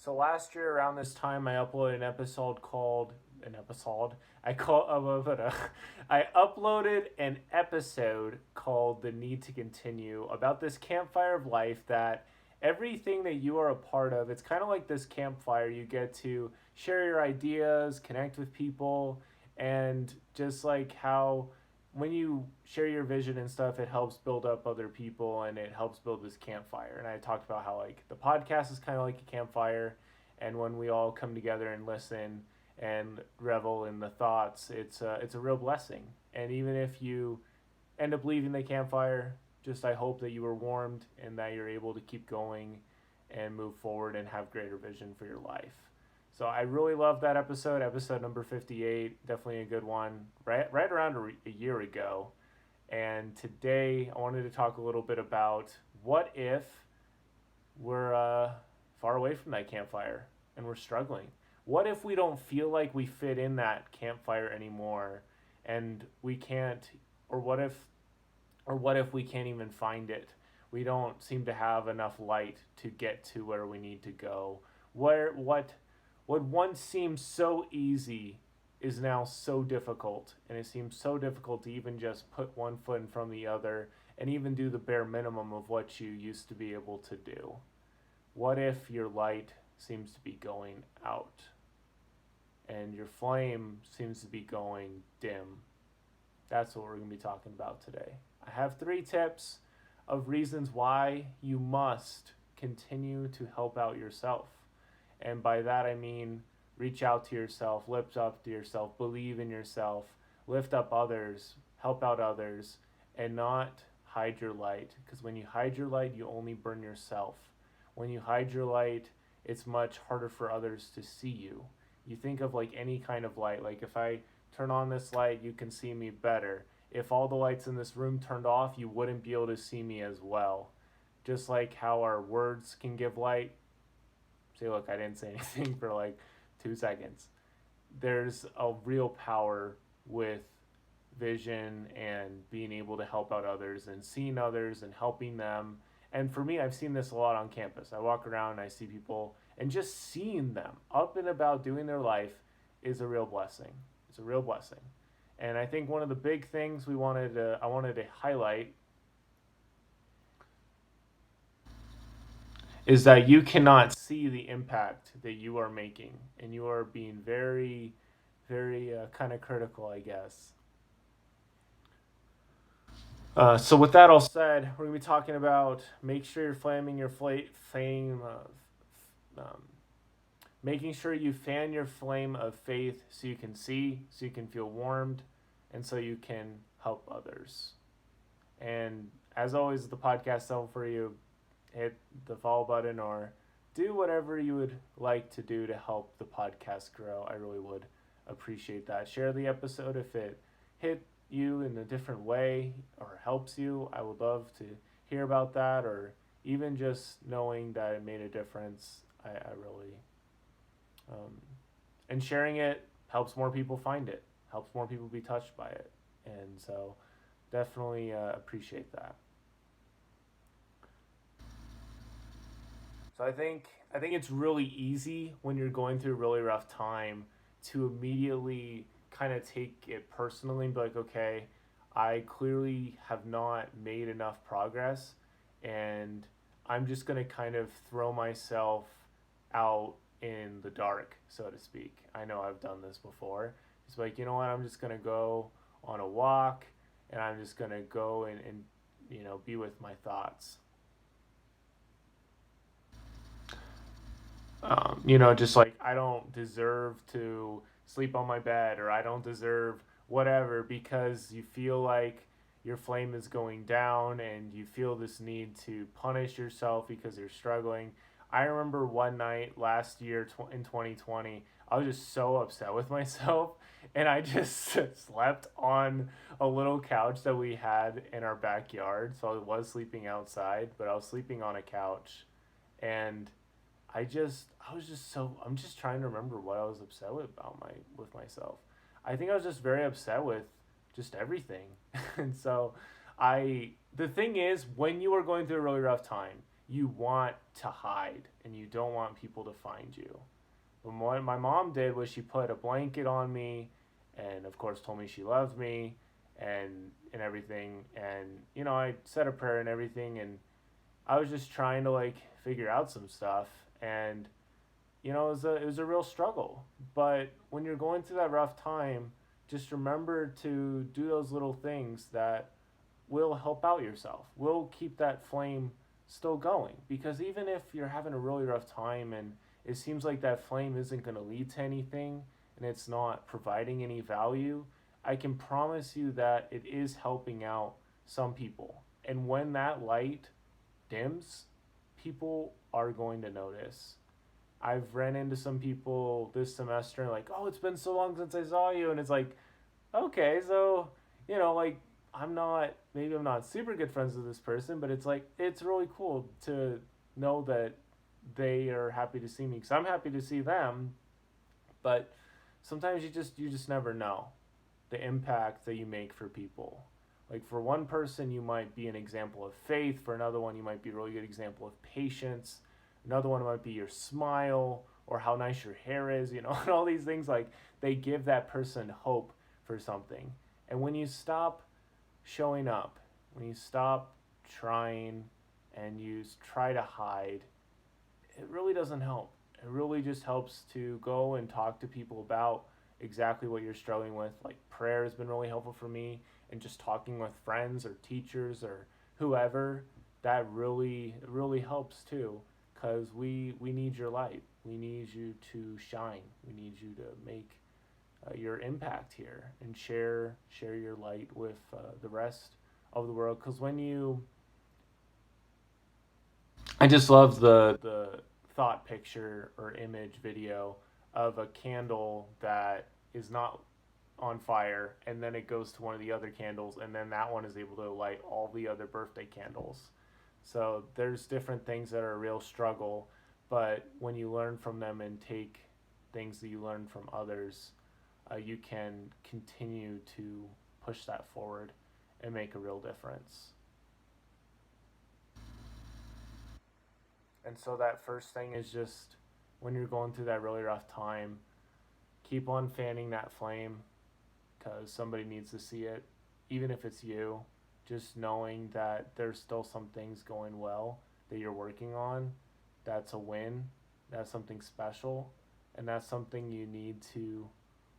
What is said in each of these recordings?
So last year around this time, I uploaded an episode called an episode. I call I uploaded an episode called "The Need to Continue" about this campfire of life that everything that you are a part of. It's kind of like this campfire. You get to share your ideas, connect with people, and just like how when you share your vision and stuff, it helps build up other people and it helps build this campfire. And I talked about how like the podcast is kind of like a campfire, and when we all come together and listen and revel in the thoughts, it's a real blessing. And even if you end up leaving the campfire, just I hope that you were warmed and that you're able to keep going and move forward and have greater vision for your life. So I really love that episode number 58, definitely a good one, right around a year ago. And today I wanted to talk a little bit about what if we're far away from that campfire and we're struggling? What if we don't feel like we fit in that campfire anymore and we can't, or what if we can't even find it? We don't seem to have enough light to get to where we need to go. What once seemed so easy is now so difficult, and it seems so difficult to even just put one foot in front of the other and even do the bare minimum of what you used to be able to do. What if your light seems to be going out and your flame seems to be going dim? That's what we're going to be talking about today. I have 3 tips of reasons why you must continue to help out yourself. And by that I mean reach out to yourself, lift up to yourself, believe in yourself, lift up others, help out others, and not hide your light. Because when you hide your light, you only burn yourself. When you hide your light, it's much harder for others to see you. You think of like any kind of light, like if I turn on this light, you can see me better. If all the lights in this room turned off, you wouldn't be able to see me as well. Just like how our words can give light. See, look, I didn't say anything for like 2 seconds. There's a real power with vision and being able to help out others and seeing others and helping them. And for me, I've seen this a lot on campus. I walk around and I see people, and just seeing them up and about doing their life is a real blessing. It's a real blessing. And I think one of the big things I wanted to highlight is that you cannot see the impact that you are making, and you are being very, very kind of critical, I guess. So with that all said, we're gonna be talking about make sure you're flaming your flame, making sure you fan your flame of faith so you can see, so you can feel warmed, and so you can help others. And as always, the podcast level for you, hit the follow button or do whatever you would like to do to help the podcast grow. I really would appreciate that. Share the episode if it hit you in a different way or helps you. I would love to hear about that, or even just knowing that it made a difference. I really, um, and sharing it helps more people find it, helps more people be touched by it. And so definitely appreciate that. So I think it's really easy when you're going through a really rough time to immediately kind of take it personally and be like, okay, I clearly have not made enough progress, and I'm just gonna kind of throw myself out in the dark, so to speak. I know I've done this before. It's like, you know what, I'm just gonna go on a walk and I'm just gonna go and be with my thoughts. Just like I don't deserve to sleep on my bed, or I don't deserve whatever, because you feel like your flame is going down and you feel this need to punish yourself because you're struggling. I remember one night last year in 2020, I was just so upset with myself, and I just slept on a little couch that we had in our backyard. So I was sleeping outside, but I was sleeping on a couch, and I was just so I'm just trying to remember what I was upset with myself. I think I was just very upset with just everything. And so the thing is, when you are going through a really rough time, you want to hide and you don't want people to find you. But what my mom did was she put a blanket on me and of course told me she loved me and everything. And I said a prayer and everything, and I was just trying to like figure out some stuff. And it was a real struggle. But when you're going through that rough time, just remember to do those little things that will help out yourself, will keep that flame still going. Because even if you're having a really rough time and it seems like that flame isn't going to lead to anything and it's not providing any value, I can promise you that it is helping out some people. And when that light dims, people are going to notice. I've ran into some people this semester like, oh, it's been so long since I saw you. And it's like, okay, so, like, I'm not super good friends with this person, but it's like, it's really cool to know that they are happy to see me because I'm happy to see them. But sometimes you just never know the impact that you make for people. Like for one person, you might be an example of faith. For another one, you might be a really good example of patience. Another one might be your smile or how nice your hair is, and all these things like they give that person hope for something. And when you stop showing up, when you stop trying and you try to hide, it really doesn't help. It really just helps to go and talk to people about exactly what you're struggling with. Like prayer has been really helpful for me, and just talking with friends or teachers or whoever, that really helps too. Because we need your light. We need you to shine. We need you to make your impact here and share your light with the rest of the world. Because when you, I just love the thought picture or image video of a candle that is not on fire, and then it goes to one of the other candles, and then that one is able to light all the other birthday candles. So there's different things that are a real struggle, but when you learn from them and take things that you learn from others, you can continue to push that forward and make a real difference. And so that first thing is just when you're going through that really rough time, keep on fanning that flame because somebody needs to see it, even if it's you. Just knowing that there's still some things going well that you're working on, that's a win. That's something special, and that's something you need to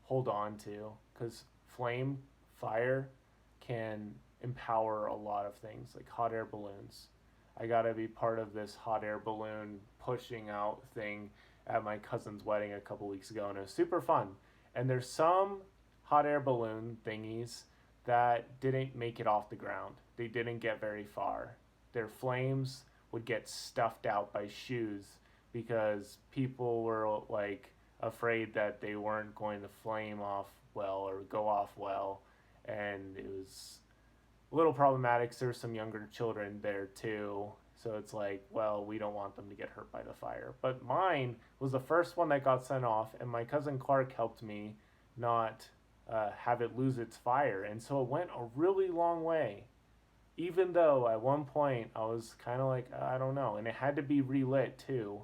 hold on to because flame, fire, can empower a lot of things like hot air balloons. I got to be part of this hot air balloon pushing out thing at my cousin's wedding a couple weeks ago, and it was super fun. And there's some hot air balloon thingies that didn't make it off the ground. They didn't get very far. Their flames would get stuffed out by shoes because people were like afraid that they weren't going to flame off well or go off well. And it was a little problematic. So there's some younger children there too. So it's like, well, we don't want them to get hurt by the fire. But mine was the first one that got sent off, and my cousin Clark helped me not have it lose its fire. And so it went a really long way. Even though at one point I was kind of like, I don't know. And it had to be relit too.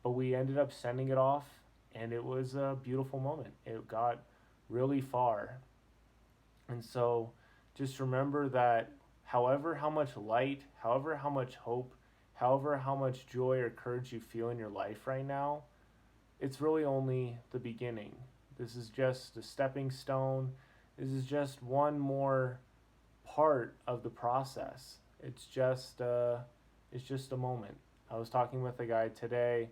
But we ended up sending it off, and it was a beautiful moment. It got really far. And so just remember that however how much light, however how much hope, however how much joy or courage you feel in your life right now, it's really only the beginning. This is just a stepping stone. This is just one more part of the process. It's just a moment. I was talking with a guy today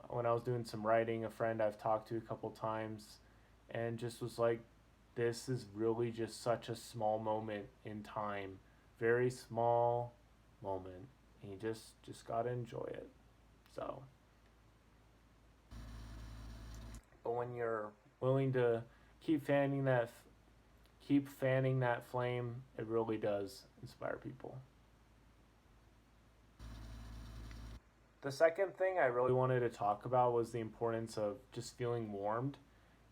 when I was doing some writing, a friend I've talked to a couple times, and just was like, this is really just such a small moment in time, very small moment, and you just gotta enjoy it. So, but when you're willing to keep fanning that keep fanning that flame, it really does inspire people. The second thing I really wanted to talk about was the importance of just feeling warmed.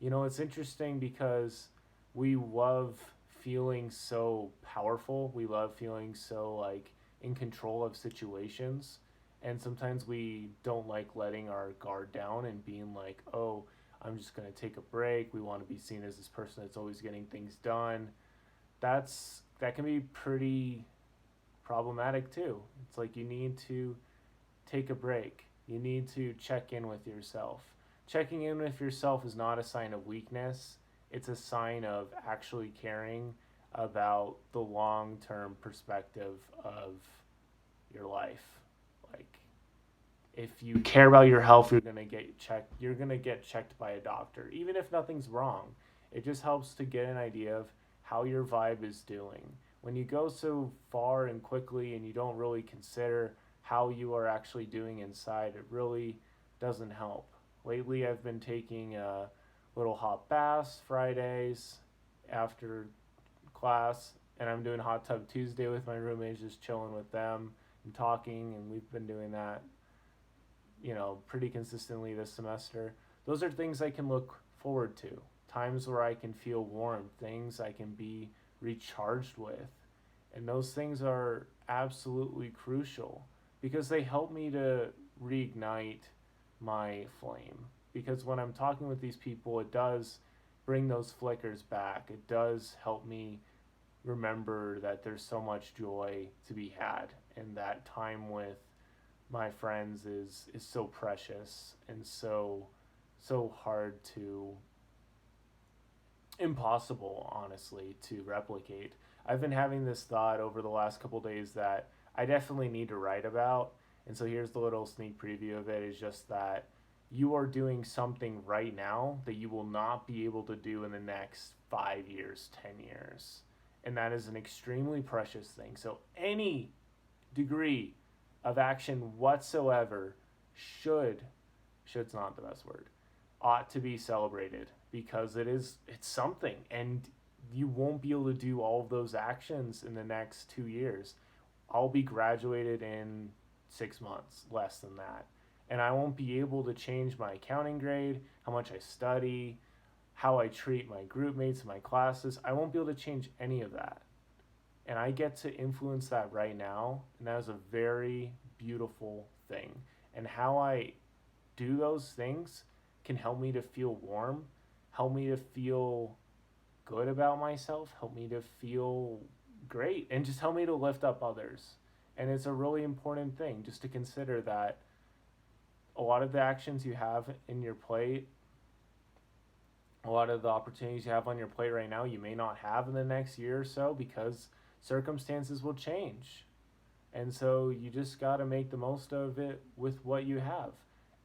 It's interesting because we love feeling so powerful. We love feeling so like in control of situations. And sometimes we don't like letting our guard down and being like, oh, I'm just going to take a break. We want to be seen as this person that's always getting things done. That can be pretty problematic too. It's like you need to take a break. You need to check in with yourself. Checking in with yourself is not a sign of weakness, it's a sign of actually caring about the long term perspective of your life. Like, if you care about your health, you're gonna get checked by a doctor, even if nothing's wrong. It just helps to get an idea of how your vibe is doing. When you go so far and quickly and you don't really consider how you are actually doing inside, it really doesn't help. Lately, I've been taking little hot baths Fridays after class, and I'm doing hot tub Tuesday with my roommates, just chilling with them and talking, and we've been doing that, pretty consistently this semester. Those are things I can look forward to. Times where I can feel warm, things I can be recharged with. And those things are absolutely crucial because they help me to reignite my flame. Because when I'm talking with these people, it does bring those flickers back. It does help me remember that there's so much joy to be had, and that time with my friends is so precious and so hard to impossible, honestly, to replicate. I've been having this thought over the last couple days that I definitely need to write about. And so here's the little sneak preview of it, is just that you are doing something right now that you will not be able to do in the next 5 years, 10 years. And that is an extremely precious thing. So any degree of action whatsoever should, should's not the best word, ought to be celebrated, because it's something, and you won't be able to do all of those actions in the next 2 years. I'll be graduated in 6 months, less than that, and I won't be able to change my accounting grade, how much I study, how I treat my group mates in my classes. I won't be able to change any of that, and I get to influence that right now, and that is a very beautiful thing. And how I do those things can help me to feel warm, help me to feel good about myself, help me to feel great, and just help me to lift up others. And it's a really important thing just to consider that a lot of the actions you have in your plate, a lot of the opportunities you have on your plate right now, you may not have in the next year or so, because circumstances will change. And so you just got to make the most of it with what you have.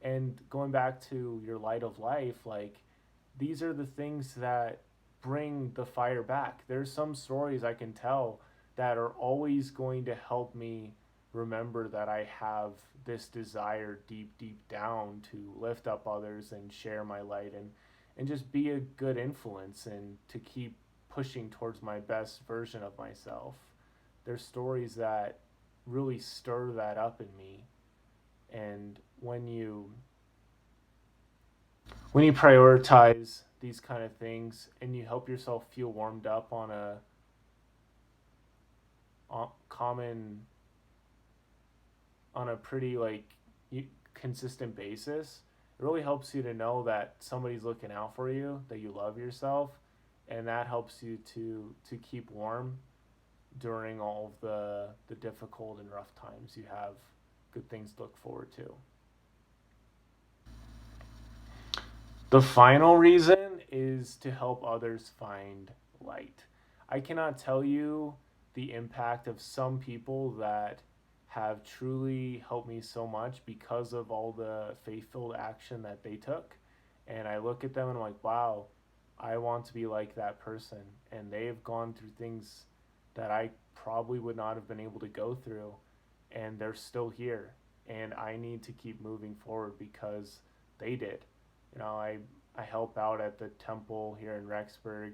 And going back to your light of life, like, these are the things that bring the fire back. There's some stories I can tell that are always going to help me remember that I have this desire deep, deep down to lift up others and share my light, and just be a good influence and to keep pushing towards my best version of myself. There's stories that really stir that up in me. And when you prioritize these kind of things and you help yourself feel warmed up on a common, on a pretty consistent basis, it really helps you to know that somebody's looking out for you, that you love yourself, and that helps you to keep warm during all of the difficult and rough times. You have good things to look forward to. The final reason is to help others find light. I cannot tell you the impact of some people that have truly helped me so much because of all the faith filled action that they took. And I look at them and I'm like, wow, I want to be like that person. And they've gone through things that I probably would not have been able to go through. And they're still here. And I need to keep moving forward because they did. I help out at the temple here in Rexburg,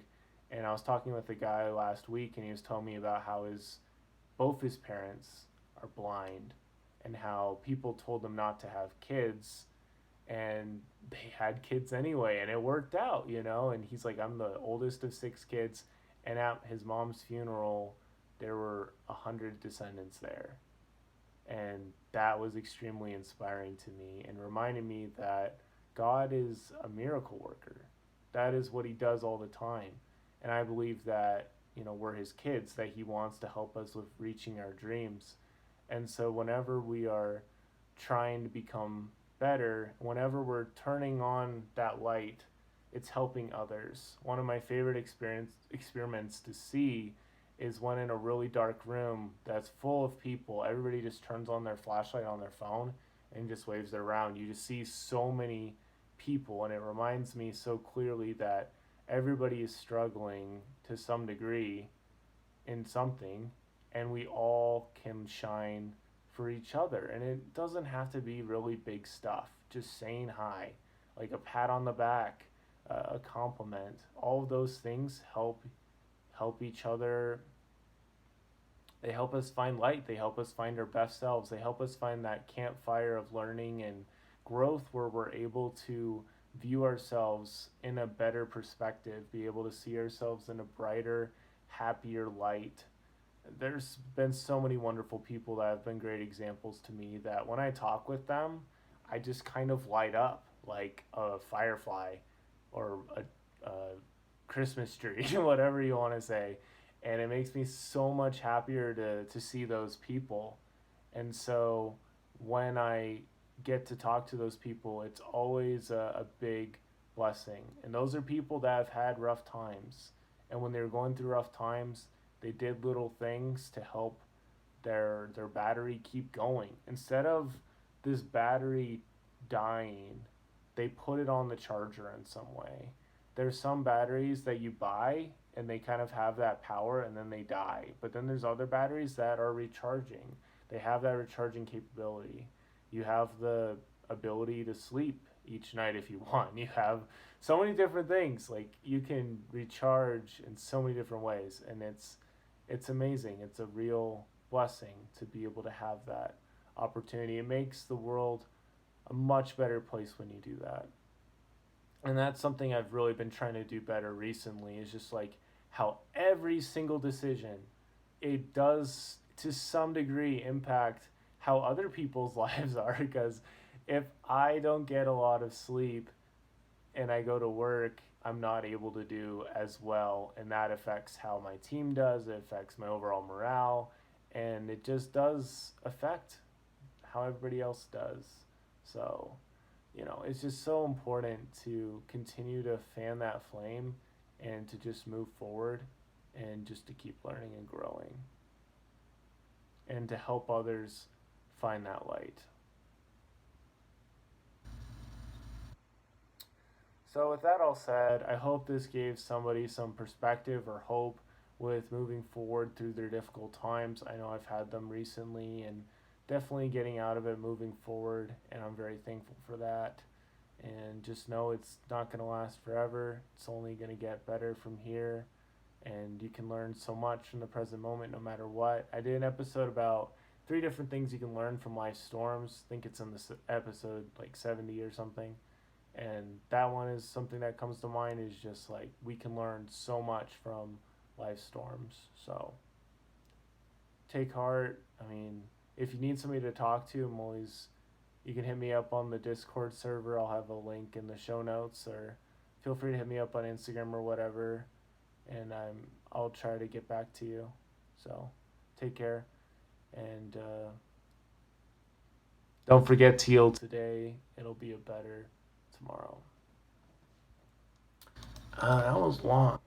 and I was talking with a guy last week, and he was telling me about how both his parents are blind, and how people told them not to have kids, and they had kids anyway, and it worked out. And he's like, I'm the oldest of 6 kids, and at his mom's funeral, there were 100 descendants there, And that was extremely inspiring to me and reminded me that God is a miracle worker. That is what he does all the time. And I believe that, we're his kids, that he wants to help us with reaching our dreams. And so whenever we are trying to become better, whenever we're turning on that light, it's helping others. One of my favorite experiments to see is when in a really dark room that's full of people, everybody just turns on their flashlight on their phone and just waves it around. You just see so many people, and it reminds me so clearly that everybody is struggling to some degree in something, and we all can shine for each other. And it doesn't have to be really big stuff, just saying hi, like a pat on the back, a compliment. All of those things help each other. They help us find light. They help us find our best selves. They help us find that campfire of learning and growth where we're able to view ourselves in a better perspective, be able to see ourselves in a brighter, happier light. There's been so many wonderful people that have been great examples to me that when I talk with them, I just kind of light up like a firefly or a Christmas tree, whatever you want to say. And it makes me so much happier to see those people. And so when I get to talk to those people, it's always a big blessing. And those are people that have had rough times. And when they were going through rough times, they did little things to help their battery keep going. Instead of this battery dying, they put it on the charger in some way. There's some batteries that you buy and they kind of have that power and then they die. But then there's other batteries that are recharging. They have that recharging capability. You have the ability to sleep each night if you want. You have so many different things. Like you can recharge in so many different ways, and it's amazing. It's a real blessing to be able to have that opportunity. It makes the world a much better place when you do that. And that's something I've really been trying to do better recently, is just like how every single decision, it does to some degree impact how other people's lives are. Because if I don't get a lot of sleep and I go to work, I'm not able to do as well, and that affects how my team does. It affects my overall morale, and it just does affect how everybody else does. So, it's just so important to continue to fan that flame and to just move forward and just to keep learning and growing and to help others find that light. So, with that all said, I hope this gave somebody some perspective or hope with moving forward through their difficult times. I know I've had them recently and definitely getting out of it, moving forward, and I'm very thankful for that. And just know it's not going to last forever. It's only going to get better from here. And you can learn so much from the present moment no matter what. I did an episode about 3 different things you can learn from life storms. I think it's in this episode like 70 or something. And that one is something that comes to mind, is just like we can learn so much from life storms. So take heart. I mean, if you need somebody to talk to, you can hit me up on the Discord server. I'll have a link in the show notes, or feel free to hit me up on Instagram or whatever, and I'll try to get back to you. So take care, and don't forget to heal today. It'll be a better tomorrow. That was long.